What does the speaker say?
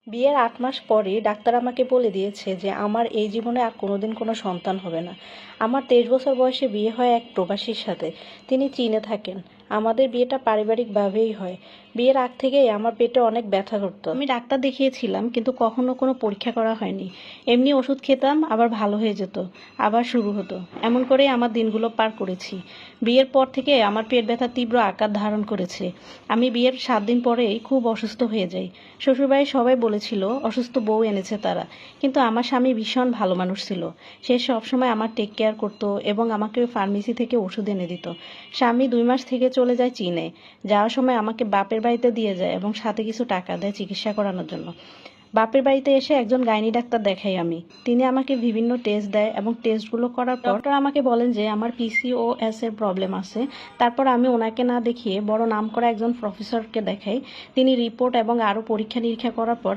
বিয়ের ৮ মাস পরেই ডাক্তার আমাকে বলে দিয়েছে যে আমার এই জীবনে আর কোনোদিন কোনো সন্তান হবে না। আমার ২৩ বছর বয়সে বিয়ে হয় এক প্রবাসীর সাথে। তিনি চীনে থাকেন। আমাদের বিয়েটা পারিবারিকভাবেই হয়। বিয়ের আগ থেকেই আমার পেটে অনেক ব্যথা করতো। আমি ডাক্তার দেখিয়েছিলাম কিন্তু কখনো কোনো পরীক্ষা করা হয়নি। এমনি ওষুধ খেতাম, আবার ভালো হয়ে যেত, আবার শুরু হতো। এমন করেই আমার দিনগুলো পার করেছি। বিয়ের পর থেকে আমার পেট ব্যথা তীব্র আকার ধারণ করেছে। আমি বিয়ের ৭ দিন পরেই খুব অসুস্থ হয়ে যাই। শ্বশুরবাড়ির সবাই বলেছিল অসুস্থ বউ এনেছে তারা, কিন্তু আমার স্বামী ভীষণ ভালো মানুষ ছিল। সে সবসময় আমার টেক কেয়ার করতো এবং আমাকে ফার্মেসি থেকে ওষুধ এনে দিত। স্বামী ২ মাস থেকে চলে যায় চীনে। যাওয়ার সময় আমাকে বাপের বাড়িতে দিয়ে যায় এবং সাথে কিছু টাকা দেয় চিকিৎসা করানোর জন্য। বাপের বাড়িতে এসে একজন গাইনি ডাক্তার দেখাই আমি। তিনি আমাকে বিভিন্ন টেস্ট দেয় এবং টেস্টগুলো করার পর ডক্টর আমাকে বলেন যে আমার পিসিওএস এর প্রবলেম আছে। তারপর আমি ওনাকে না দেখিয়ে বড় নামকরা একজন প্রফেসরকে দেখাই। তিনি রিপোর্ট এবং আরও পরীক্ষা নিরীক্ষা করার পর